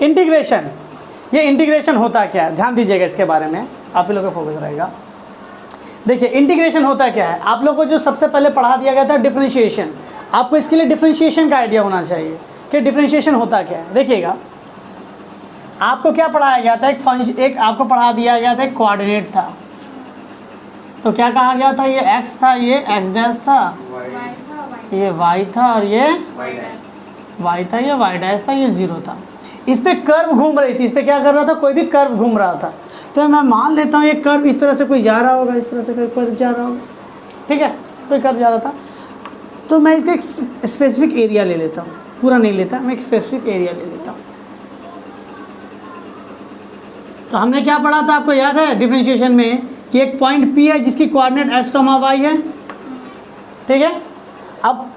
Integration, ये integration होता क्या है, ध्यान दीजिएगा इसके बारे में, आप लोगों का फोकस रहेगा। देखिए इंटीग्रेशन होता क्या है, आप लोगों को जो सबसे पहले पढ़ा दिया गया था डिफरेंशिएशन, आपको इसके लिए डिफरेंशिएशन का आइडिया होना चाहिए कि डिफरेंशिएशन होता क्या है। देखिएगा आपको क्या पढ़ाया गया था, एक आपको पढ़ा दिया गया था, एक कोऑर्डिनेट था, तो क्या कहा गया था, ये x था, ये x डैश था, ये y था और ये y था, ये y डैश था, ये 0 था। इस पे कर्व घूम रही थी, इस पे क्या कर रहा था, कोई भी कर्व घूम रहा था। तो मैं मान लेता हूँ ये कर्व इस तरह से कोई जा रहा होगा, इस तरह से कोई कर्व जा रहा होगा, ठीक है, कोई कर्व जा रहा था, तो मैं इसका एक स्पेसिफिक एरिया ले लेता हूँ, पूरा नहीं लेता, मैं एक स्पेसिफिक एरिया ले लेता हूँ। तो हमने क्या पढ़ा था, आपको याद है डिफरेंशिएशन में, कि एक पॉइंट P है जिसकी कोऑर्डिनेट x, y है, ठीक है। अब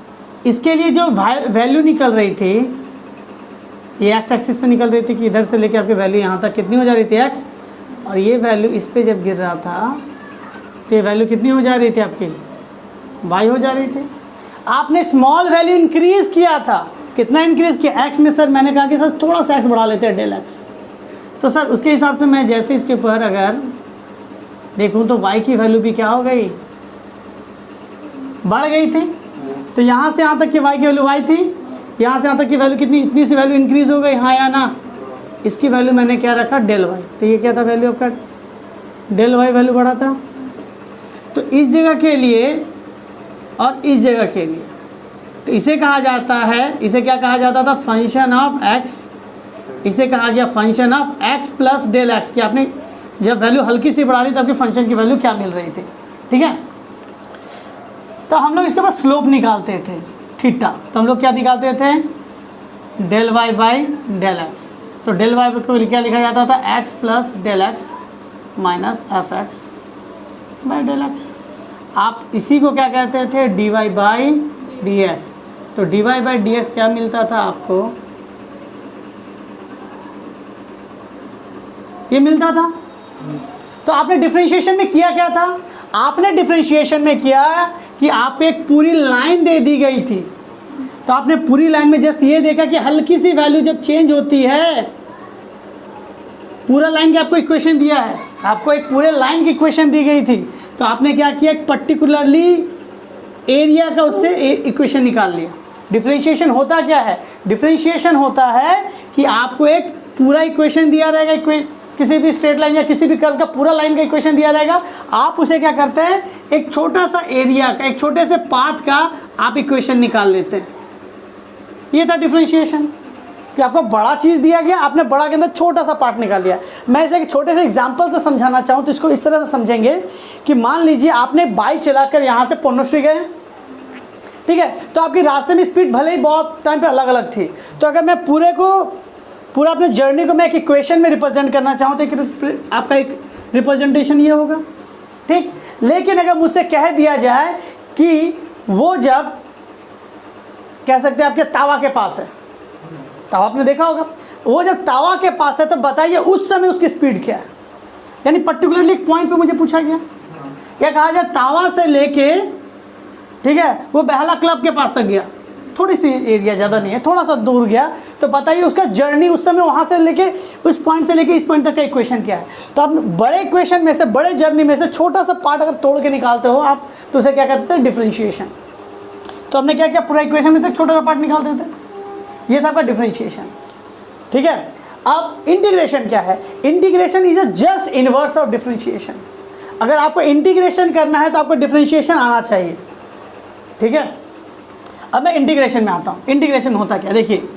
इसके लिए जो वैल्यू निकल रही थी, ये x एक्सिस पे निकल रही थी कि इधर से लेके आपकी वैल्यू यहाँ तक कितनी हो जा रही थी x, और ये वैल्यू इस पे जब गिर रहा था तो ये वैल्यू कितनी हो जा रही थी आपकी, y हो जा रही थी। आपने स्मॉल वैल्यू इंक्रीज़ किया था, कितना इंक्रीज़ किया, x में सर मैंने कहा कि सर थोड़ा सा x बढ़ा लेते हैं, डेल x, तो सर उसके हिसाब से मैं जैसे इसके ऊपर अगर देखूं तो y की वैल्यू भी क्या हो गई, बढ़ गई थी। तो यहाँ से यहाँ तक की y की वैल्यू y थी, यहाँ से यहाँ तक की वैल्यू कितनी, इतनी सी वैल्यू इंक्रीज़ हो गई, हाँ या ना। इसकी वैल्यू मैंने क्या रखा, डेल y, तो ये क्या था वैल्यू आपका, डेल y वैल्यू बढ़ा था। तो इस जगह के लिए और इस जगह के लिए, तो इसे कहा जाता है, इसे क्या कहा जाता था, फंक्शन ऑफ x, इसे कहा गया function of x plus del x, कि आपने जब वैल्यू हल्की सी बढ़ा रही तब आपकी फंक्शन की वैल्यू क्या मिल रही थी, ठीक है। तो हम लोग इसके बाद स्लोप निकालते थे थीटा, तो हम लोग क्या निकालते थे, del y by del x। तो डेल y को क्या लिखा जाता था, x plus del x minus f x by del x। आप इसी को क्या कहते थे, dy बाई डी एक्स। तो dy बाई डी एक्स क्या मिलता था आपको, ये मिलता था। तो आपने डिफरेंशिएशन में किया क्या था, आपने डिफरेंशिएशन में किया कि आपको एक पूरी लाइन दे दी गई थी, तो आपने पूरी लाइन में जस्ट ये देखा कि हल्की सी वैल्यू जब चेंज होती है, पूरा लाइन की आपको इक्वेशन दिया है, आपको एक पूरे लाइन की इक्वेशन दी गई थी, तो आपने क्या किया, एक पर्टिकुलरली एरिया का उससे इक्वेशन निकाल लिया। डिफरेंशिएशन होता क्या है, डिफरेंशिएशन होता है कि आपको एक पूरा इक्वेशन दिया रहेगा, किसी भी स्ट्रेट लाइन या किसी भी कर्व का पूरा लाइन का इक्वेशन दिया रहेगा, आप उसे क्या करते हैं, एक छोटा सा एरिया का, एक छोटे से पाथ का आप इक्वेशन निकाल लेते हैं। ये था डिफरेंशिएशन, कि आपको बड़ा चीज़ दिया गया, आपने बड़ा के अंदर छोटा सा पार्ट निकाल दिया। मैं इसे एक छोटे से एग्जाम्पल से समझाना चाहूँ तो इसको इस तरह से समझेंगे कि मान लीजिए आपने बाइक चलाकर यहाँ से पुण्यश्री गए, ठीक है, तो आपकी रास्ते में स्पीड भले ही बहुत टाइम पे अलग अलग थी, तो अगर मैं पूरा अपने जर्नी को मैं एक इक्वेशन में रिप्रेजेंट करना चाहूँ तो आपका एक रिप्रेजेंटेशन ये होगा, ठीक। लेकिन अगर मुझसे कह दिया जाए कि वो जब कह सकते हैं आपके तावा के पास है, तावा आपने देखा होगा, वो जब तावा के पास है तो बताइए उस समय उसकी स्पीड क्या है, यानी पर्टिकुलरली एक पॉइंट पे मुझे पूछा गया, या कहा जाए तावा से लेके, ठीक है, वो बहला क्लब के पास तक गया, थोड़ी सी एरिया, ज़्यादा नहीं है, थोड़ा सा दूर गया, तो बताइए उसका जर्नी उस समय वहाँ से लेके उस पॉइंट से लेके इस पॉइंट तक का इक्वेशन क्या है। तो आप बड़े इक्वेशन में से, बड़े जर्नी में से छोटा सा पार्ट अगर तोड़ के निकालते हो आप, तो उसे क्या कहते थे, डिफरेंशिएशन। तो हमने क्या किया, पूरा इक्वेशन में से छोटा सा पार्ट निकाल देते, ये था आपका डिफरेंशिएशन, ठीक है। अब इंटीग्रेशन क्या है, integration is a just inverse of differentiation. अगर आपको इंटीग्रेशन करना है तो आपको डिफरेंशिएशन आना चाहिए, ठीक है। अब मैं इंटीग्रेशन में आता हूँ, इंटीग्रेशन होता क्या, देखिए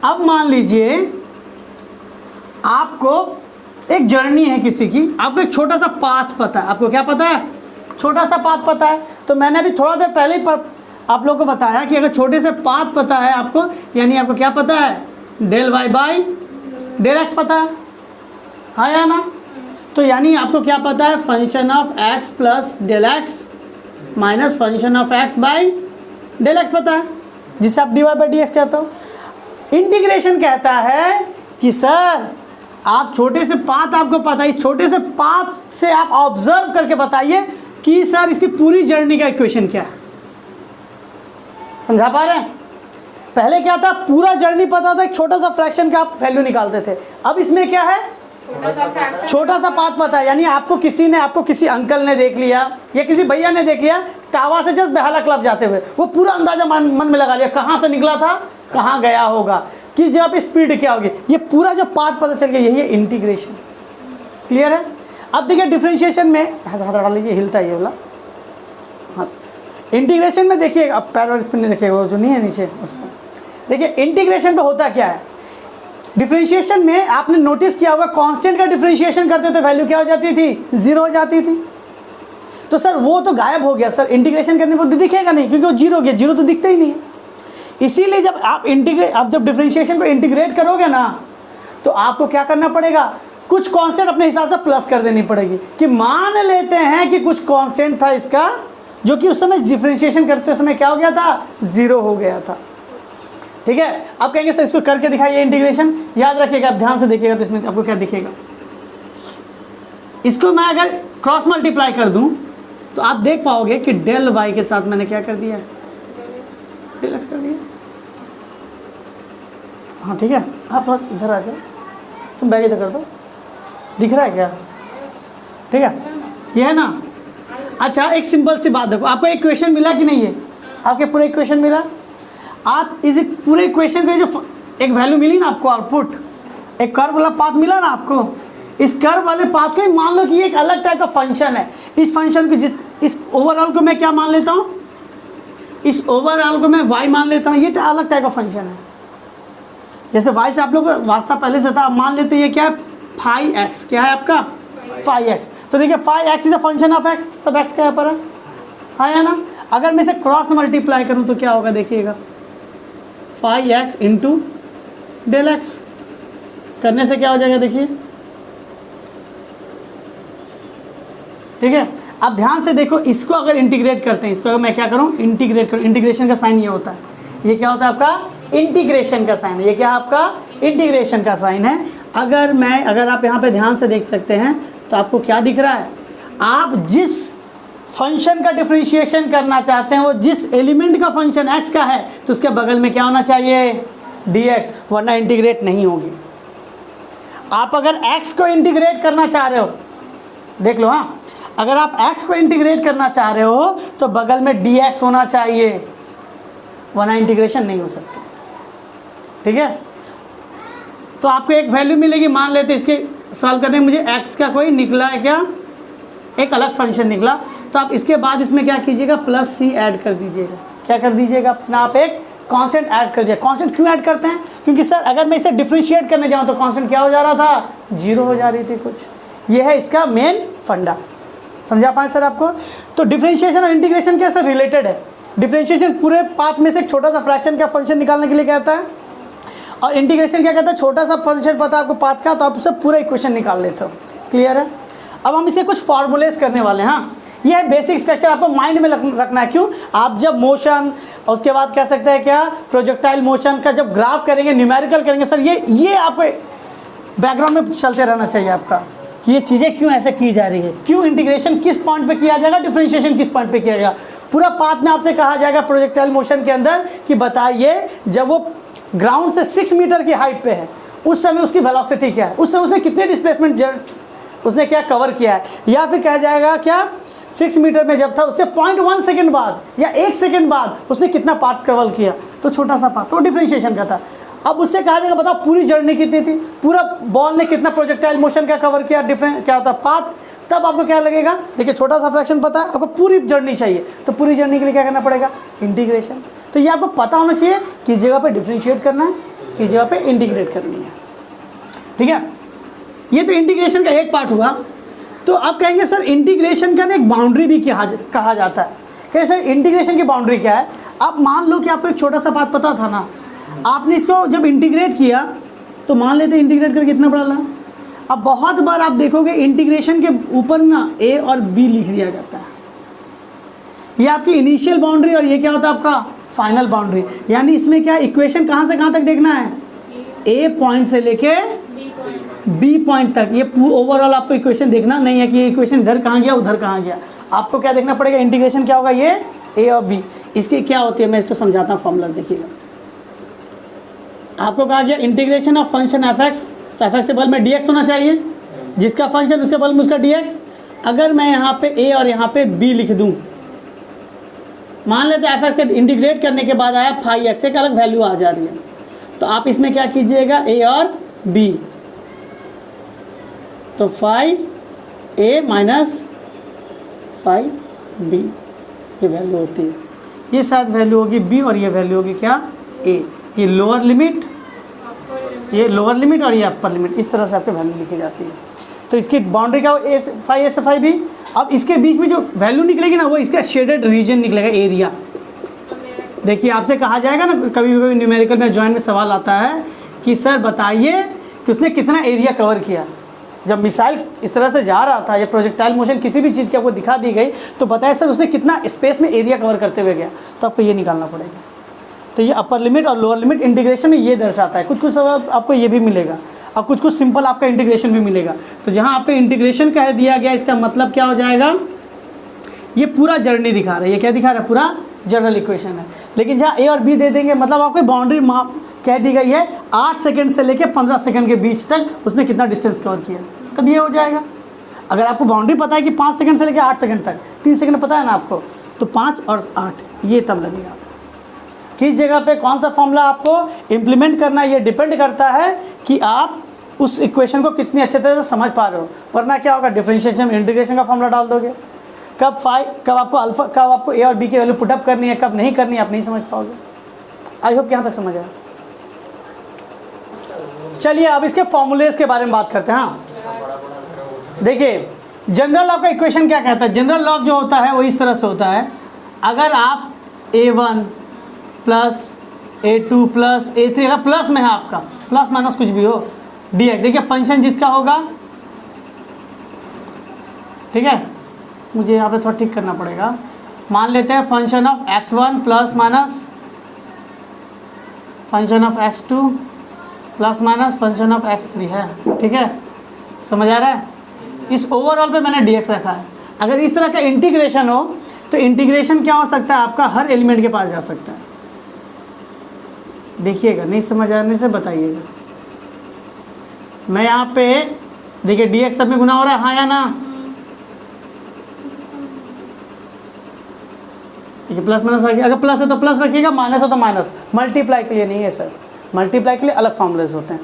अब मान लीजिए आपको एक जर्नी है किसी की, आपको एक छोटा सा पाथ पता है, आपको क्या पता है, छोटा सा पाथ पता है। तो मैंने अभी थोड़ा देर पहले ही आप लोगों को बताया कि अगर छोटे से पाथ पता है आपको, यानी आपको क्या पता है, del y by del x पता है, हाँ या ना। तो यानी आपको क्या पता है, function of x plus del x minus function of x by del x पता है, जिसे आप dy बाई डी एक्स कहते हो। इंटीग्रेशन कहता है कि सर आप छोटे से पाथ आपको पता है, इस छोटे से पाथ से आप ऑब्जर्व करके बताइए कि सर इसकी पूरी जर्नी का इक्वेशन क्या है। समझा पा रहे हैं? पहले क्या था, पूरा जर्नी पता था, एक छोटा सा फ्रैक्शन का आप वैल्यू निकालते थे। अब इसमें क्या है, छोटा सा पाथ पता है। यानी आपको किसी अंकल ने देख लिया या किसी भैया ने देख लिया कावा से जस्ट बेहाला क्लब जाते हुए, वो पूरा अंदाजा मन में लगा लिया कहाँ से निकला था, कहाँ गया होगा, किस जगह पे स्पीड क्या होगी, ये पूरा जो पाथ पता चल गया, यही है इंटीग्रेशन। क्लियर है? अब देखिए डिफरेंशिएशन में हाथ हटा लीजिए, हिलता है ये वाला हाँ। इंटीग्रेशन में देखिए, अब पैर और इस पर नहीं रखिएगा, वो जो नहीं है नीचे उस पर देखिए। इंटीग्रेशन पे होता क्या है, डिफरेंशिएशन में आपने नोटिस किया होगा कांस्टेंट का डिफरेंशिएशन करते थे वैल्यू क्या हो जाती थी, 0 हो जाती थी। तो सर वो तो गायब हो गया सर, इंटीग्रेशन करने पर दिखेगा नहीं, क्योंकि वो 0 हो गया, 0 तो दिखता ही नहीं है। इसीलिए जब आप जब डिफरेंशिएशन को इंटीग्रेट करोगे ना, तो आपको क्या करना पड़ेगा, कुछ कांस्टेंट अपने हिसाब से प्लस कर देनी पड़ेगी। कि मान लेते हैं कि कुछ कांस्टेंट था इसका, जो कि उस समय डिफरेंशिएशन करते समय क्या हो गया था, 0 हो गया था। ठीक है? आप कहेंगे सर इसको करके दिखाइए इंटीग्रेशन। याद रखिएगा, आप ध्यान से देखिएगा तो इसमें आपको क्या दिखेगा। इसको मैं अगर क्रॉस मल्टीप्लाई कर दूं तो आप देख पाओगे कि डेल वाई के साथ मैंने क्या कर दिया, डेल एक्स कर दिया। हाँ ठीक है, आप इधर आ जाओ, तुम बैग इधर कर दो, दिख रहा है क्या? ठीक है, ये है ना। अच्छा एक सिंपल सी बात देखो, आपको एक क्वेश्चन मिला कि नहीं है, आपके पूरे इक्वेशन मिला। आप इस पूरे इक्वेशन के जो एक वैल्यू मिली ना आपको, आउटपुट एक कर्व वाला पाथ मिला ना आपको, इस कर्व वाले पाथ को मान लो कि ये एक अलग टाइप का फंक्शन है। इस फंक्शन को इस ओवरऑल को मैं क्या मान लेता हूँ, इस ओवरऑल को मैं y मान लेता हूँ, ये अलग टाइप का फंक्शन है। जैसे y से आप लोग को वास्ता पहले से था, आप मान लेते ये क्या है, फाई एक्स, क्या है आपका फाई एक्स। तो देखिए phi x is a function of x, सब एक्स का यहाँ पर है, हाँ या ना। अगर मैं इसे क्रॉस मल्टीप्लाई करूँ तो क्या होगा, देखिएगा phi x into del x करने से क्या हो जाएगा, देखिए। ठीक है, अब ध्यान से देखो, इसको अगर इंटीग्रेट करते हैं, इसको अगर मैं क्या करूं, इंटीग्रेट करूं, इंटीग्रेशन का साइन ये होता है, ये क्या होता है आपका इंटीग्रेशन का साइन है, ये क्या आपका इंटीग्रेशन का साइन है। अगर आप यहाँ पे ध्यान से देख सकते हैं तो आपको क्या दिख रहा है, आप जिस फंक्शन का डिफरेंशिएशन करना चाहते हैं, वो जिस एलिमेंट का फंक्शन x का है, तो उसके बगल में क्या होना चाहिए, dx, वरना इंटीग्रेट नहीं होगी। आप अगर x को इंटीग्रेट करना चाह रहे हो, देख लो हाँ, अगर आप x को इंटीग्रेट करना चाह रहे हो तो बगल में dx होना चाहिए, वरना इंटीग्रेशन नहीं हो सकती। ठीक है, तो आपको एक वैल्यू मिलेगी, मान लेते इसके सॉल्व करने में मुझे x का कोई निकला है, क्या एक अलग फंक्शन निकला, तो आप इसके बाद इसमें क्या कीजिएगा, प्लस सी ऐड कर दीजिएगा। क्या कर दीजिएगा, अपना आप एक कांस्टेंट ऐड कर दिया। कांस्टेंट क्यों ऐड करते हैं, क्योंकि सर अगर मैं इसे डिफरेंशिएट करने जाऊँ तो कांस्टेंट क्या हो जा रहा था, 0 हो जा रही थी कुछ। ये है इसका मेन फंडा, समझा पाए सर आपको। तो डिफरेंशिएशन और इंटीग्रेशन क्या सर रिलेटेड है। डिफरेंशिएशन पूरे पाथ में से एक छोटा सा फ्रैक्शन का फंक्शन निकालने के लिए कहता है, और इंटीग्रेशन क्या कहता है, छोटा सा फंक्शन पता है आपको पाथ का, तो आप उससे पूरा इक्वेशन निकाल लेते हो। क्लियर है? अब हम इसे कुछ फॉर्मूलेस करने वाले हैं। हाँ, ये है बेसिक स्ट्रक्चर, आपको माइंड में रखना है। क्यों, आप जब मोशन और उसके बाद कह सकते हैं क्या, प्रोजेक्टाइल मोशन का जब ग्राफ करेंगे, न्यूमेरिकल करेंगे सर, ये आपको बैकग्राउंड में चलते रहना चाहिए आपका, कि ये चीज़ें क्यों ऐसे की जा रही है, क्यों इंटीग्रेशन किस पॉइंट पे किया जाएगा, डिफरेंशिएशन किस पॉइंट पे किया जाएगा। पूरा पाथ में आपसे कहा जाएगा प्रोजेक्टाइल मोशन के अंदर कि बताइए जब वो ग्राउंड से 6 मीटर की हाइट पे है, उस समय उसकी वेलोसिटी क्या है, उस समय उसने कितने डिस्प्लेसमेंट उसने क्या कवर किया है। या फिर कहा जाएगा क्या, 6 मीटर में जब था उससे 0.1 सेकेंड बाद या 1 सेकेंड बाद उसने कितना पाथ कवर किया, तो छोटा सा पाथ, तो डिफरेंशिएशन का था। अब उससे कहा जाएगा बताओ पूरी जर्नी कितनी थी, पूरा बॉल ने कितना प्रोजेक्टाइल मोशन का कवर किया, डिफरेंट क्या होता पाथ। तब आपको क्या लगेगा, देखिए छोटा सा फ्रैक्शन पता है, आपको पूरी जर्नी चाहिए, तो पूरी जर्नी के लिए क्या करना पड़ेगा, इंटीग्रेशन। तो ये आपको पता होना चाहिए किस जगह पे डिफरेंशिएट करना है, किस जगह पे इंटीग्रेट करनी है। ठीक है, ये तो इंटीग्रेशन का एक पार्ट हुआ। तो आप कहेंगे सर इंटीग्रेशन का ना एक बाउंड्री भी कहा जाता है। कैसे सर, इंटीग्रेशन की बाउंड्री क्या है, आप मान लो कि आपको एक छोटा सा पाथ पता था ना, आपने इसको जब इंटीग्रेट किया तो मान लेते इंटीग्रेट करके कितना बड़ा ला। अब बहुत बार आप देखोगे इंटीग्रेशन के ऊपर ना a और b लिख दिया जाता है, ये आपकी इनिशियल बाउंड्री और ये क्या होता है आपका फाइनल बाउंड्री। यानी इसमें क्या इक्वेशन कहाँ से कहाँ तक देखना है, a पॉइंट से लेके b पॉइंट तक। ये ओवरऑल आपको इक्वेशन देखना नहीं है कि ये इक्वेशन इधर कहाँ गया उधर कहाँ गया, आपको क्या देखना पड़ेगा, इंटीग्रेशन क्या होगा, ये ए और बी, इसकी क्या होती है मैं इसको समझाता हूँ फॉर्मूला। देखिएगा, आपको कहा गया integration of function F x, तो एफ एक्स के बगल में डी एक्स होना चाहिए, जिसका फंक्शन उसके बगल में उसका डी एक्स। अगर मैं यहाँ पे ए और यहाँ पे बी लिख दूँ, मान लेते हैं एफ एक्स का इंटीग्रेट करने के बाद आया फाई एक्स, एक अलग वैल्यू आ जा रही है, तो आप इसमें क्या कीजिएगा, ए और बी, तो फाई ए माइनस फाई बी ये वैल्यू होती है, ये शायद वैल्यू होगी बी और ये वैल्यू होगी क्या, ए। ये लोअर लिमिट, ये लोअर लिमिट और ये अपर लिमिट, इस तरह से आपके वैल्यू लिखी जाती है। तो इसकी बाउंड्री का ए फाई ए से फाई बी। अब इसके बीच में जो वैल्यू निकलेगी ना, वो इसका शेडेड रीजन निकलेगा, एरिया। देखिए आपसे कहा जाएगा ना, कभी कभी न्यूमेरिकल में जॉइन में सवाल आता है कि सर बताइए कि उसने कितना एरिया कवर किया। जब मिसाइल इस तरह से जा रहा था, या प्रोजेक्टाइल मोशन किसी भी चीज़ की आपको दिखा दी गई, तो बताए सर उसने कितना स्पेस में एरिया कवर करते हुए गया, तो आपको ये निकालना पड़ेगा। तो ये अपर लिमिट और लोअर लिमिट इंटीग्रेशन में ये दर्शाता है। कुछ कुछ सवाल आपको ये भी मिलेगा, और कुछ कुछ सिंपल आपका इंटीग्रेशन भी मिलेगा। तो जहाँ आपको इंटीग्रेशन कह दिया गया, इसका मतलब क्या हो जाएगा, ये पूरा जर्नी दिखा रहा है, ये क्या दिखा रहा है, पूरा जनरल इक्वेशन है। लेकिन जहाँ ए और बी दे देंगे, मतलब आपको बाउंड्री माप कह दी गई है 8 सेकंड से लेकर 15 सेकंड के बीच तक उसने कितना डिस्टेंस कवर किया, तब ये हो जाएगा। अगर आपको बाउंड्री पता है कि 5 सेकंड से लेकर 8 सेकंड तक, 3 सेकंड पता है ना आपको, तो 5 और 8 ये तब लगेगा। किस जगह पे कौन सा फॉर्मूला आपको इम्प्लीमेंट करना है, ये डिपेंड करता है कि आप उस इक्वेशन को कितनी अच्छे तरह से समझ पा रहे हो। वरना क्या होगा, डिफरेंशिएशन में इंटीग्रेशन का फॉर्मूला डाल दोगे, कब आपको अल्फा, कब आपको ए और बी की वैल्यू पुटअप करनी है, कब नहीं करनी है, आप नहीं समझ पाओगे। आई होप यहाँ तक समझ आया। चलिए अब इसके फॉर्मूलेस के बारे में बात करते हैं। हाँ देखिए, जनरल लॉ का इक्वेशन क्या कहता है, जनरल लॉ जो होता है वो इस तरह से होता है, अगर आप a1 plus a2 plus a3, अगर प्लस में है आपका, प्लस माइनस कुछ भी हो, dx, देखिए फंक्शन जिसका होगा, ठीक है, मुझे यहाँ पे थोड़ा ठीक करना पड़ेगा। मान लेते हैं function of x1 plus minus function of x2 plus minus function of x3 है, ठीक है, समझ आ रहा है। इस ओवरऑल पे मैंने dx रखा है। अगर इस तरह का इंटीग्रेशन हो, तो इंटीग्रेशन क्या हो सकता है, आपका हर एलिमेंट के पास जा सकता है। देखिएगा, नहीं समझ आने से बताइएगा। मैं यहाँ पे देखिए dx सब में गुना हो रहा है, हाँ या ना, ठीक है, प्लस माइनस रखिए, अगर प्लस है तो प्लस रखिएगा, माइनस हो तो माइनस। मल्टीप्लाई के लिए नहीं है सर, मल्टीप्लाई के लिए अलग फॉर्मूलेस होते हैं।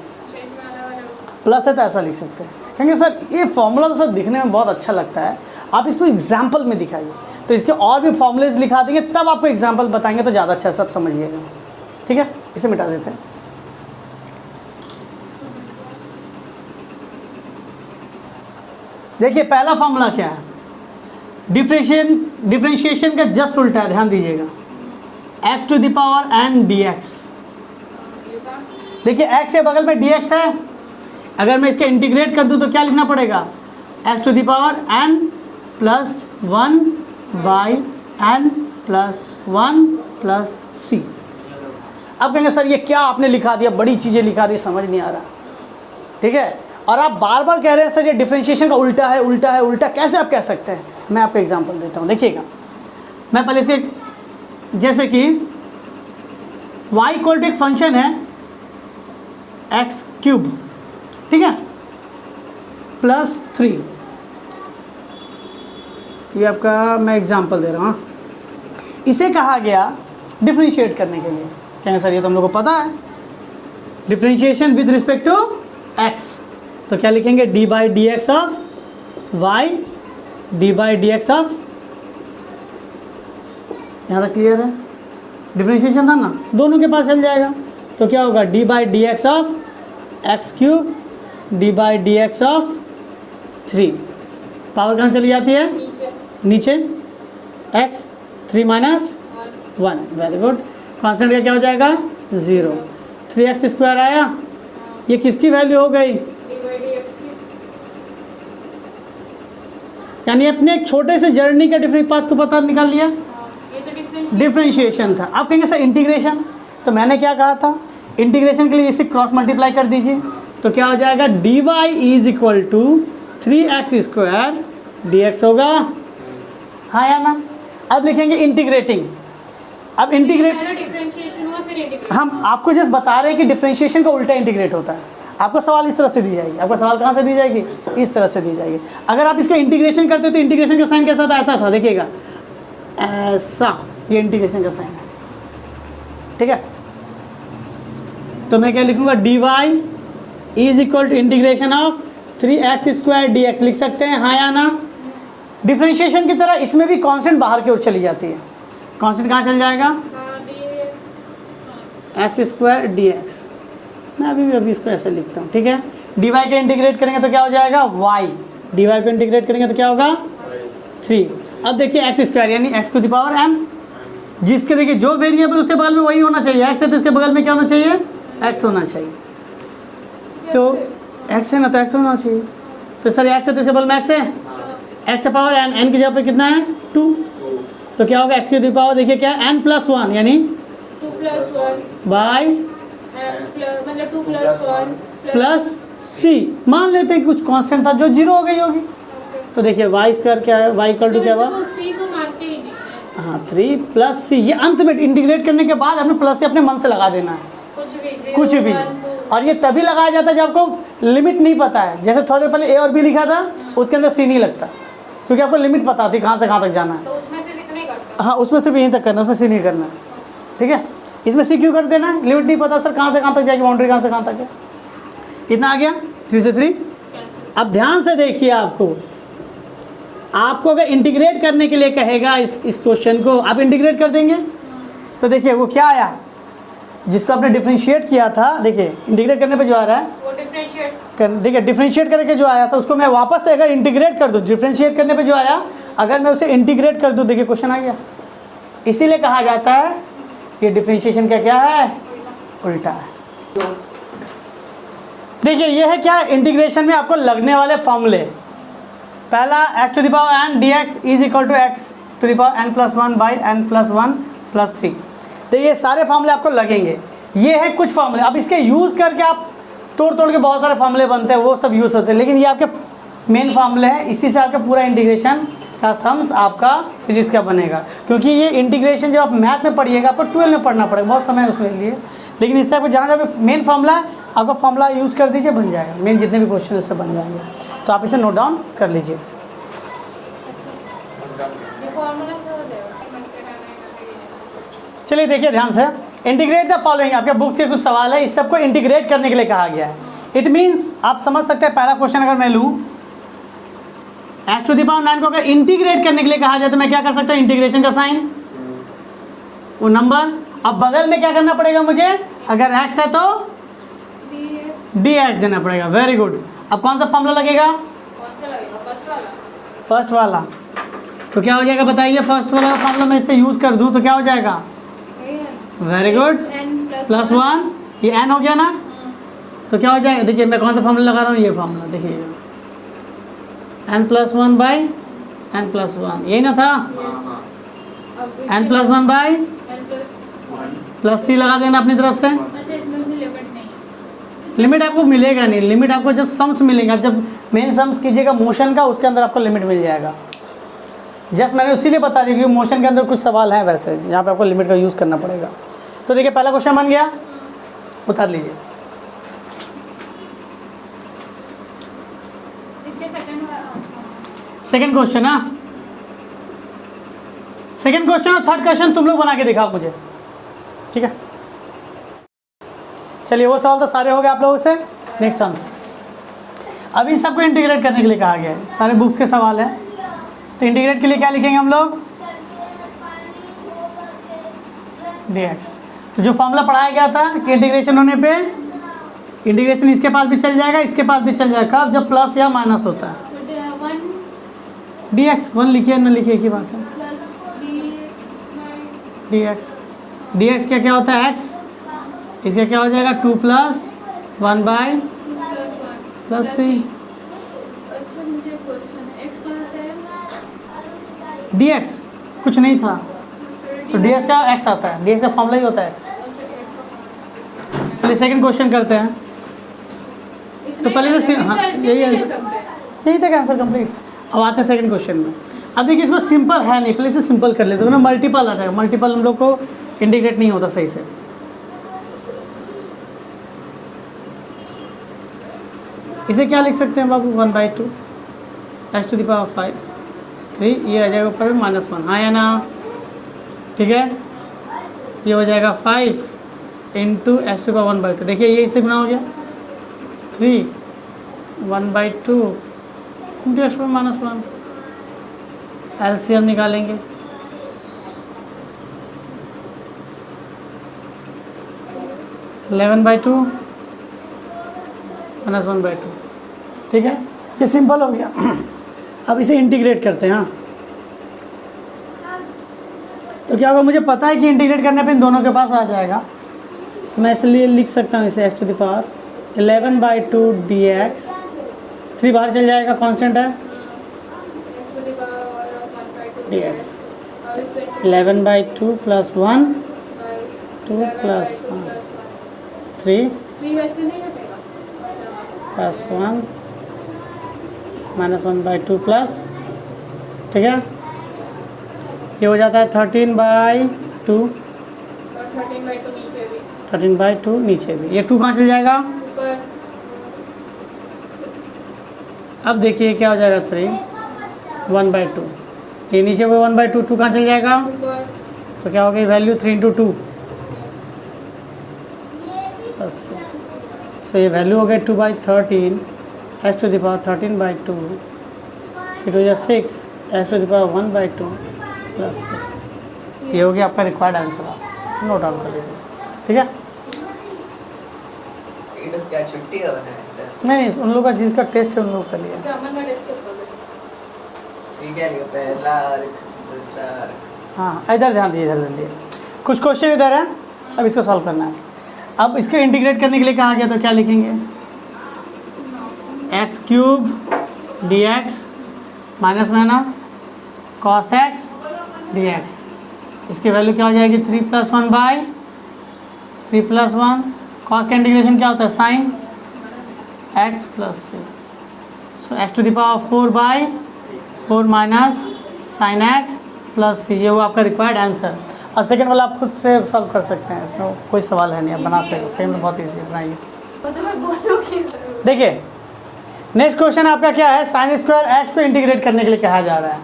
प्लस है तो ऐसा लिख सकते हैं, क्योंकि सर ये फॉर्मूला तो सर दिखने में बहुत अच्छा लगता है, आप इसको एग्जाम्पल में दिखाइए, तो इसके और भी फॉर्मूलेस लिखा देंगे, तब आपको एग्जाम्पल बताएंगे तो ज़्यादा अच्छा सब समझिएगा, ठीक है। इसे मिटा देते हैं। देखिए पहला फॉर्मूला क्या है, डिफरेंशिएशन का जस्ट उल्टा है, ध्यान दीजिएगा, x to the power n dx। देखिए x के बगल में dx है, अगर मैं इसके इंटीग्रेट कर दूं तो क्या लिखना पड़ेगा, x to the power n plus 1 by n plus 1 plus c। अब कहेंगे सर ये क्या आपने लिखा दिया, बड़ी चीज़ें लिखा दी, समझ नहीं आ रहा, ठीक है। और आप बार बार कह रहे हैं सर ये डिफरेंशिएशन का उल्टा है, उल्टा है, उल्टा, कैसे आप कह सकते हैं। मैं आपको एग्जांपल देता हूँ, देखिएगा। मैं पहले इसके, जैसे कि y इक्वल टू एक फंक्शन है x क्यूब, ठीक है, प्लस 3, ये आपका मैं एग्जांपल दे रहा हूँ। इसे कहा गया डिफरेंशिएट करने के लिए। कहेंगे सर ये तो हम लोग को पता है, differentiation with respect to x, तो क्या लिखेंगे, d by d x of y d by d x of, यहाँ तक क्लियर है। डिफरेंशिएशन था ना, दोनों के पास चल जाएगा, तो क्या होगा, D by d x of x cube D by d x of 3, power कहाँ चली जाती है, नीचे, x 3 minus 1, very good. Constant का क्या हो जाएगा, 0, 3x स्क्वायर आया, ये किसकी वैल्यू हो गई, यानी अपने एक छोटे से जर्नी का डिफरेंट पाथ को पता निकाल लिया, ये तो डिफरेंशिएशन था। आप कहेंगे सर इंटीग्रेशन, तो मैंने क्या कहा था, इंटीग्रेशन के लिए इसे क्रॉस मल्टीप्लाई कर दीजिए, तो क्या हो जाएगा, d y is equal to 3x square d x होगा, हाँ या ना। अब लिखेंगे इंटीग्रेटिंग। अब इंटीग्रेट, डिफरेंशिएशन हुआ फिर इंटीग्रेशन। हम आपको जस्ट बता रहे हैं कि डिफरेंशिएशन का उल्टा इंटीग्रेट होता है। आपको सवाल इस तरह से दी जाएगी, आपको सवाल कहाँ से दी जाएगी, इस तरह से दी जाएगी। अगर आप इसका इंटीग्रेशन करते तो इंटीग्रेशन का साइन कैसा था, ऐसा था, देखिएगा ऐसा, ये इंटीग्रेशन का साइन है, ठीक है। तो मैं क्या लिखूंगा, d y is equal to integration of 3x² dx लिख सकते हैं, हाँ या ना। डिफरेंशिएशन की तरह इसमें भी कांस्टेंट बाहर की ओर चली जाती है। कांस्टेंट कहाँ चल जाएगा, x² dx। मैं अभी इसको ऐसे लिखता हूँ, ठीक है। डी वाई को इंटीग्रेट करेंगे तो क्या हो जाएगा, y। डी वाई को इंटीग्रेट करेंगे तो क्या होगा, 3। अब देखिए x² यानी x⁴m, जिसके देखिए जो वेरिएबल उसके बगल में वही होना चाहिए, x है तो इसके बगल में क्या होना चाहिए, x होना चाहिए। तो x है ना तो x होना चाहिए। तो सर x है तो इसके बगल में x है, x⁴n, n की जगह पे कितना है 2। तो क्या होगा x⁴ देखिए क्या n+1 यानी 2+1 बाई मतलब 2+1 प्लस c। मान लेते हैं कि कुछ कांस्टेंट था जो 0 हो गई होगी। तो देखिए y² क्या है, y = क्या हुआ, सी तो मानते ही नहीं है। हाँ 3 + c। ये अंत में इंटीग्रेट करने के बाद हमें प्लस से अपने मन से लगा देना है, कुछ भी। और ये तभी लगाया जाता है जब आपको लिमिट नहीं पता है। जैसे थोड़ी देर पहले a और b लिखा था, उसके अंदर c नहीं लगता, क्योंकि आपको लिमिट पता थी कहाँ से कहाँ तक जाना है। तो उसमें से इतना ही करना। हाँ उसमें सिर्फ यहीं तक करना, उसमें c नहीं करना, ठीक है। इसमें c क्यों कर देना है, लिमिट नहीं पता सर कहाँ से कहाँ तक जाएगी, बाउंड्री कहाँ से कहाँ तक है। इतना आ गया 3 से 3। अब ध्यान से देखिए, आपको अगर इंटीग्रेट करने के लिए कहेगा इस क्वेश्चन को, आप इंटीग्रेट कर देंगे तो देखिए वो क्या आया, जिसको आपने डिफरेंशिएट किया था। देखिए इंटीग्रेट करने पे जो आ रहा है वो डिफरेंशिएट देखिए डिफरेंशिएट करके जो आया था उसको मैं वापस से अगर इंटीग्रेट कर दूँ, डिफरेंशिएट करने पे जो आया अगर मैं उसे इंटीग्रेट कर दूँ, देखिए क्वेश्चन आ गया। इसीलिए कहा जाता है कि डिफरेंशिएशन का क्या है, उल्टा है। देखिए ये है क्या, इंटीग्रेशन में आपको लगने वाले फॉर्मूले। पहला x⁴n dx is equal to x⁴n+1 by n+1 plus c। तो ये सारे फार्मूले आपको लगेंगे। ये है कुछ फार्मूले। अब इसके यूज़ करके आप तोड़ के बहुत सारे फार्मूले बनते हैं, वो सब यूज़ होते हैं, लेकिन ये आपके मेन फार्मूले हैं। इसी से आपका पूरा इंटीग्रेशन का सम्स आपका फिजिक्स का बनेगा। क्योंकि ये इंटीग्रेशन जब आप मैथ में पढ़िएगा, आपको 12 में पढ़ना पड़ेगा, बहुत समय है उसके लिए। लेकिन इससे आपको जहाँ जहाँ मेन फार्मूला है, आपका फार्मूला यूज़ कर दीजिए, बन जाएगा। मेन जितने भी क्वेश्चन उससे बन जाएंगे, तो आप इसे नोट डाउन कर लीजिए। चलिए देखिए ध्यान से, इंटीग्रेट द फॉलोइंग। आपके बुक से कुछ सवाल है, इस सबको इंटीग्रेट करने के लिए कहा गया है। इट मीन्स आप समझ सकते हैं, पहला क्वेश्चन अगर मैं लूँ, x⁴ को अगर इंटीग्रेट करने के लिए कहा जाए तो मैं क्या कर सकता हूँ, इंटीग्रेशन का साइन, वो नंबर। अब बगल में क्या करना पड़ेगा मुझे, अगर x है तो dx देना पड़ेगा। Very good. अब कौन सा फॉर्मूला लगेगा, कौन सा लगेगा, फर्स्ट वाला। फर्स्ट वाला। तो क्या हो जाएगा बताइए, फर्स्ट वाला फॉर्मूला मैं इस पर यूज़ कर दूँ तो क्या हो जाएगा, वेरी गुड, +1। ये n हो गया ना, तो क्या हो जाएगा, देखिए मैं कौन सा फॉर्मूला लगा रहा हूँ, ये फॉर्मूला देखिएगा, n+1 बाई n+1, यही ना था, n+1 बाई प्लस c लगा देना अपनी तरफ से। अच्छा, इसमें मुझे लिमिट नहीं है। लिमिट आपको मिलेगा नहीं, लिमिट आपको जब सम्स मिलेंगे, आप जब मेन सम्स कीजिएगा मोशन का, उसके अंदर आपको लिमिट मिल जाएगा। जस्ट मैंने इसीलिए बता दिया कि मोशन के अंदर कुछ सवाल हैं वैसे, यहाँ पे आपको लिमिट का यूज़ करना पड़ेगा। तो देखिए पहला क्वेश्चन बन गया, उतार लीजिए। सेकंड क्वेश्चन, हाँ सेकंड क्वेश्चन और थर्ड क्वेश्चन तुम लोग बना के दिखाओ मुझे, ठीक है। चलिए वो सवाल तो सारे हो गए आप लोगों से। नेक्स्ट सम्स, अब इन सबको इंटीग्रेट करने के लिए कहा गया है, सारे बुक्स के सवाल हैं। तो इंटीग्रेट के लिए क्या लिखेंगे हम लोग, dx। तो जो फॉर्मूला पढ़ाया गया था कि इंटीग्रेशन होने पे इंटीग्रेशन इसके पास भी चल जाएगा, इसके पास भी चल जाएगा, जब प्लस या माइनस होता है। dx 1 लिखिए न लिखिए की बात है, dx क्या क्या होता है, x, इसका क्या हो जाएगा 2 + 1 बाई प्लस c। अच्छा, मुझे क्वेश्चन है, x कहाँ से है? dx कुछ नहीं था, तो dx का x आता है, dx का फॉर्मूला ही होता है x। चलिए सेकंड क्वेश्चन करते हैं। तो पहले से हाँ यही तक आंसर कंप्लीट। अब आते हैं सेकंड क्वेश्चन में। अब देखिए इसको सिंपल है नहीं, पहले इसे सिंपल कर लेते हैं ना, मल्टीपल आ जाएगा। मल्टीपल हम लोग को इंटीग्रेट नहीं होता सही से। इसे क्या लिख सकते हैं बाबू, 1/2 x टू द पावर 5 3, ये आ जाएगा ऊपर में -1, हाँ या ना, ठीक है। ये हो जाएगा 5 into x to the power 1/2। देखिए ये इससे गुना हो गया 3 1/2 into x to the power -1। LCM निकालेंगे, (11/2 -1/2), ठीक है। ये सिंपल हो गया। अब इसे इंटीग्रेट करते हैं। हाँ, तो क्या होगा, मुझे पता है कि इंटीग्रेट करने पे इन दोनों के पास आ जाएगा, तो मैं इसलिए लिख सकता हूँ इसे x to the power 11/2 dx। 3 बाहर चल जाएगा, कांस्टेंट है dx। 11/2 + 1 2 + 1 3 + 1 -1/2 प्लस, ठीक है। ये हो जाता है 13/2 13/2 नीचे भी। ये 2 कहाँ चल जाएगा, अब देखिए क्या हो जाएगा 3 1/2, ये नीचे वो 1/2 2 कहाँ चल जाएगा, तो क्या हो गई वैल्यू 3 × 2 बस। सो ये वैल्यू हो गई 2/13 x टू द पावर 13/2, फिर हो जाए 6 x टू द पावर 1/2 + 6। ये हो गया आपका रिक्वायर्ड आंसर, आप नोट डाउन कर लीजिए, ठीक है। क्या छुट्टी है नहीं, उन लोगों का जिसका टेस्ट है उन लोगों का लिया। ठीक है, पहला और दूसरा। हाँ, इधर ध्यान दीजिए, इधर ध्यान दीजिए। कुछ क्वेश्चन इधर है, अब इसको सॉल्व करना है। अब इसको इंटीग्रेट करने के लिए कहा गया, तो क्या लिखेंगे, x³ dx माइनस में ना cos x dx। इसकी वैल्यू क्या हो जाएगी 3 + 1/3 + 1। cos का इंटीग्रेशन क्या होता है, sin x + c। So x to the power 4/4 minus sin x + c। ये वो आपका रिक्वायर्ड आंसर। और सेकंड वाला आप खुद से सॉल्व कर सकते हैं, इसमें कोई सवाल है नहीं, आप बना सकते हैं। सेकंड बहुत ईजी है, बनाइए। देखिए नेक्स्ट क्वेश्चन आपका क्या है, sin² x को इंटीग्रेट करने के लिए कहा जा रहा है।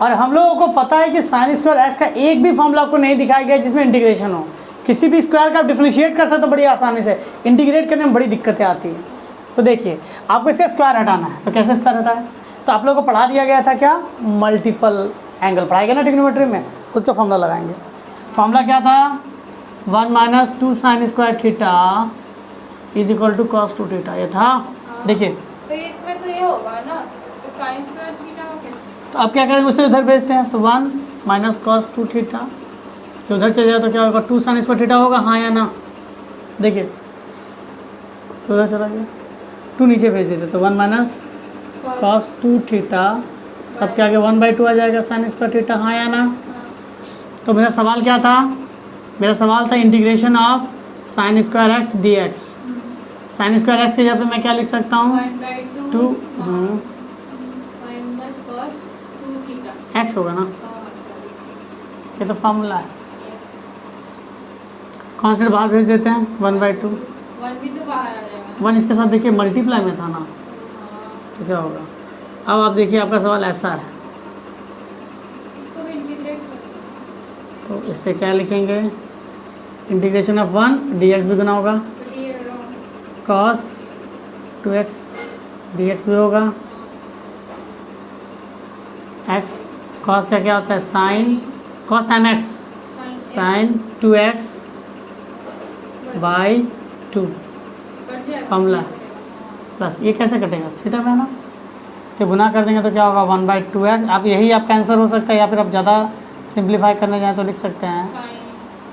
और हम लोगों को पता है कि sin² x का एक भी फॉर्मूला आपको नहीं दिखाया गया जिसमें इंटीग्रेशन हो। किसी भी स्क्वायर का आप डिफरेंशिएट कर सकते हो बड़ी आसानी से, इंटीग्रेट करने में बड़ी दिक्कतें आती हैं। तो देखिए आपको इसका स्क्वायर हटाना है, तो कैसे स्क्वायर हटाए, तो आप लोगों को पढ़ा दिया गया था क्या, मल्टीपल एंगल पढ़ाया गया ना ट्रिग्नोमेट्री में, उसका फॉर्मूला लगाएंगे। फॉर्मूला क्या था, 1 - 2 sin² θ = cos 2θ, ये था। देखिए तो इसमें तो ये होगा ना, तो sin² थीटा को कैसे, तो आप क्या करेंगे, उसे उधर भेजते हैं, तो 1 - cos 2θ, ये उधर चल जाए तो क्या होगा, 2 sin² θ होगा, हाँ या ना। देखिए तो उधर चला गया, 2 नीचे भेज देते, तो 1 - cos 2θ, सबके आगे 1/2 आ जाएगा sin² θ, हाँ या ना। तो मेरा सवाल क्या था, मेरा सवाल था integration of sin² x dx। sin² x की जगह पे मैं क्या लिख सकता हूँ, 2 माइनस cos 2θ। x होगा ना, ये तो फॉर्मूला है। कॉन्स्टेंट बाहर भेज देते हैं, 1/2, 1 भी तो बाहर आ जाएगा। 1 इसके साथ देखिए मल्टीप्लाई में था ना, तो क्या होगा। अब आप देखिए आपका सवाल ऐसा है, इसको भी इंटीग्रेट कर, तो इससे क्या लिखेंगे, इंटीग्रेशन ऑफ 1 dx भी गुना होगा, cos 2x dx भी होगा, x cos का क्या होता है, sin cos mx sin 2x/2 formula plus, ये कैसे कटेगा, थीटा में ना, तो गुना कर देंगे तो क्या होगा 1/2x। आप यही आपका आंसर हो सकता है, या फिर आप ज़्यादा सिंप्लीफाई करने जाएँ तो लिख सकते हैं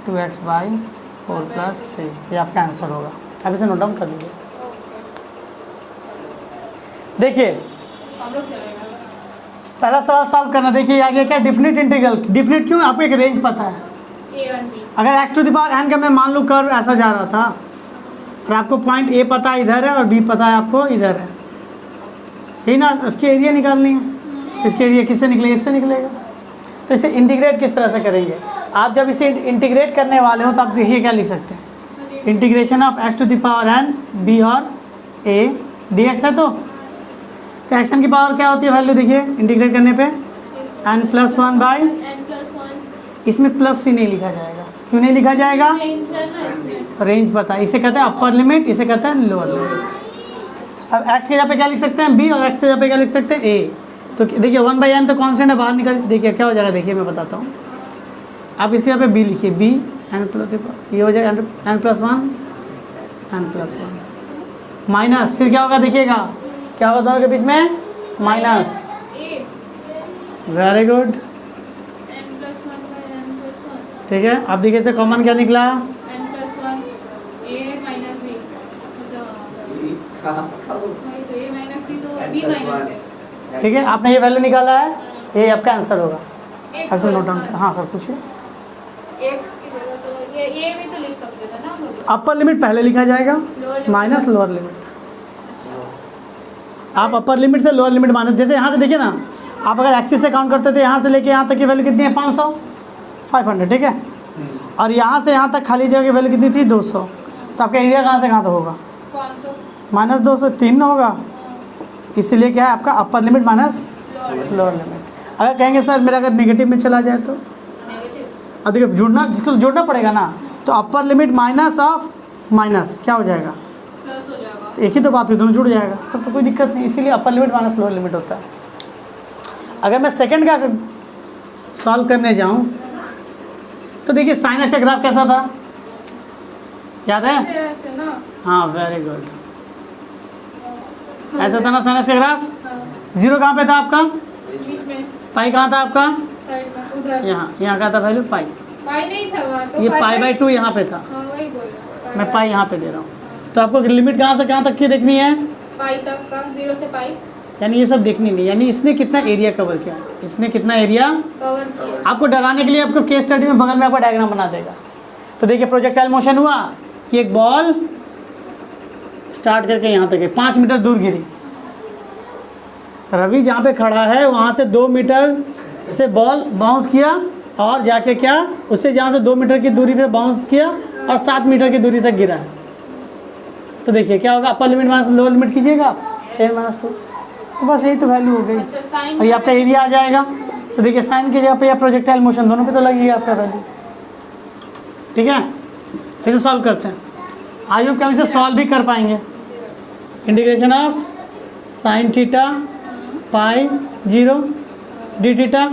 2x/4 + c, ये आपका आंसर होगा। आप इसे नोट डाउन कर लीजिए। देखिए हम लोग चलेगा। पहला सवाल सॉल्व करना। देखिए आगे क्या, डिफिनिट इंटीग्रल। डिफिनिट क्यों, आपको एक रेंज पता है। a1b अगर x to the power n का मैं मान लूँ कर्व ऐसा जा रहा था, और आपको पॉइंट A पता है इधर है, और B पता है आपको इधर है, यही ना, उसकी एरिया निकालनी है। तो इसके एरिया किससे निकलेगा, इससे निकलेगा। तो इसे इंटीग्रेट किस तरह से करेंगे, आप जब इसे इंटीग्रेट करने वाले हो तो आप देखिए क्या लिख सकते हैं, integration of x to the power n b और a dx है। तो x n की पावर क्या होती है वैल्यू, देखिए इंटीग्रेट करने पे n+1 बाई, n+1 इसमें प्लस से नहीं लिखा जाएगा, क्यों नहीं लिखा जाएगा, रेंज है ना इसमें। रेंज पता है, इसे कहते हैं अपर लिमिट, इसे कहते हैं लोअर लिमिट। अब x के जगह पे क्या लिख सकते हैं b और x के जगह पे क्या लिख सकते हैं a। तो देखिए 1/n तो कांस्टेंट है, बाहर निकल, देखिए क्या हो जाएगा, देखिए मैं बताता हूँ। आप इसके जगह पे b लिखिए, b n+, ये हो जाएगा n+1 माइनस, फिर क्या होगा देखिएगा, क्या होगा दोनों के बीच में, minus. a very good, n+1/n+1 ठीक है। अब देखिए से कॉमन क्या निकला, n+1 a माइनस b। अच्छा वही तो a माइनस b तो b माइनस है। ठीक है, आपने ये वैल्यू निकाला है, ये आपका आंसर होगा। एक अब से नोट डाउन, question, हाँ सर पूछिए। x की जगह तो ये भी तो लिख सकते थे ना हम लोग। अपर लिमिट पहले लिखा जाएगा, Lower limit minus lower limit. आप अपर लिमिट से लोअर लिमिट माइनस, जैसे यहाँ से देखिए ना, आप अगर एक्सिस से काउंट करते थे, यहाँ से लेके यहाँ तक की वैल्यू कितनी है, 500 500, ठीक है। और यहाँ से यहाँ तक खाली जगह की वैल्यू कितनी थी, 200। तो आपका एरिया कहाँ से कहाँ तक होगा, 500 माइनस 200, 3 होगा। इसीलिए क्या है आपका upper limit minus lower limit. अगर कहेंगे सर मेरा अगर नेगेटिव में चला जाए तो, नेगेटिव अब देखिए जुड़ना, जिसको जोड़ना पड़ेगा ना, तो upper limit minus of minus क्या हो जाएगा, प्लस हो जाएगा। तो एक ही तो बात हुई, दोनों जुड़ जाएगा, तब तो कोई दिक्कत नहीं। इसीलिए upper limit minus lower limit होता है। अगर मैं सेकंड का सॉल्व करने जाऊं तो देखिए साइन एक्स का ग्राफ कैसा था, याद है, ऐसे ऐसे ना। हाँ वेरी गुड, ऐसा था ना साइन एक्स का ग्राफ। हाँ, जीरो कहाँ पे था आपका, बीच में पाई कहाँ था आपका, साइड में उधर यहाँ का था वैल्यू पाई, पाई नहीं था वहाँ तो ये पाई/2 यहाँ पे था, हाँ वही बोल रहा हूँ। मैं पाई यहाँ पे दे रहा हूँ। तो आपको लिमिट कहाँ से कहाँ तक की देखनी है, पाई तक का, 0 से पाई यानी ये सब देखनी नहीं, यानी इसने कितना एरिया कवर किया, इसने कितना एरिया। कवर किया। आपको डराने के लिए आपको केस स्टडी में बगल में आपका डायग्राम बना देगा। तो देखिए प्रोजेक्टाइल मोशन हुआ कि एक बॉल स्टार्ट करके यहाँ तक 5 मीटर दूर गिरी, रवि जहाँ पे खड़ा है वहाँ से 2 मीटर से बॉल बाउंस किया और जाके क्या उससे जहाँ से 2 मीटर की दूरी पे बाउंस किया और 7 मीटर की दूरी तक गिरा है। तो देखिए क्या होगा, upper limit minus lower limit कीजिएगा, 7-2, तो बस यही तो वैल्यू हो गई। अच्छा साइन और ये आपका एरिया आ जाएगा। तो देखिए साइन की जगह पे या प्रोजेक्टाइल मोशन दोनों पे तो लगेगा आपका वैल्यू, ठीक है। इसे सॉल्व करते हैं, आई होप कि हम इसे सॉल्व भी कर पाएंगे। Integration of sine theta pi 0 d theta,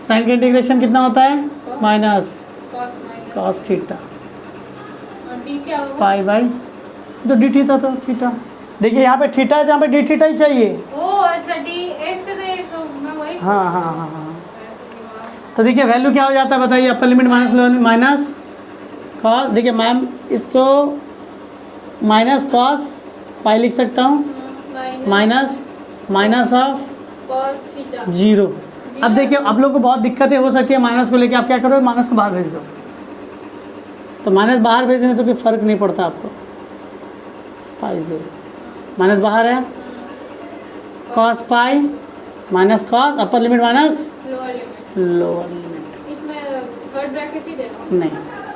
sine का इंटीग्रेशन कितना होता है, minus cos minus cos theta और डी क्या होगा, पाई बाई, तो डी थीटा तो थीटा। देखिए यहाँ पे थीटा है, यहाँ पे डी थीटा ही चाहिए। ओ अच्छा डी x से तो 100 मैं वही हाँ हाँ हाँ हाँ। तो देखिए वैल्यू क्या हो जाता है बताइए, upper limit minus lower limit minus cos, देखिए मैम इसको माइनस कॉस पाई लिख सकता हूँ, माइनस ऑफ कॉस थीटा 0। अब देखिए आप लोग को बहुत दिक्कतें हो सकती है माइनस को लेके, आप क्या करो माइनस को बाहर भेज दो। तो माइनस बाहर भेज देने से कोई फ़र्क नहीं पड़ता आपको, पाई 0 माइनस बाहर है, cos pi minus cos upper limit minus lower limit, इसमें थर्ड ब्रैकेट ही देना नहीं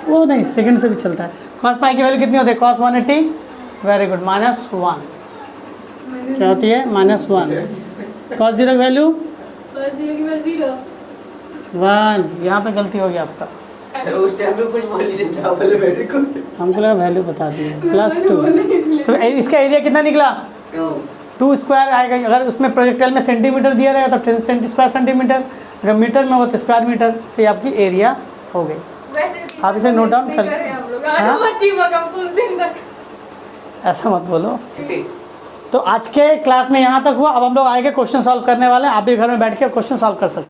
वो नहीं, सेकंड से भी चलता है। कॉस पाई की वैल्यू कितनी होती है, कॉस 180, वेरी गुड, -1 क्या होती है, -1। कॉस 0 की वैल्यू कॉस 0 की वैल्यू 0 1, यहाँ पे गलती होगी आपका, सर उस टाइम पे कुछ बोल ही नहीं था, बोले वेरी गुड। हमको लगा वैल्यू बता दी +2। तो इसका एरिया कितना निकला, 2 स्क्वायर आएगा। अगर उसमें प्रोजेक्टाइल में सेंटीमीटर दिया रहेगा तो 10 स्क्वायर सेंटीमीटर, अगर मीटर में हो तो स्क्वायर मीटर, तो ये आपकी एरिया हो गई। वैसे आप इसे note down कर- हम लोग हाँ? आज मत जीवा हम कुछ दिन तक ऐसा मत बोलो। तो आज के क्लास में यहाँ तक हुआ। अब हम लोग आगे क्वेश्चन सॉल्व करने वाले हैं, आप भी घर में बैठ के क्वेश्चन सॉल्व कर सकते हैं।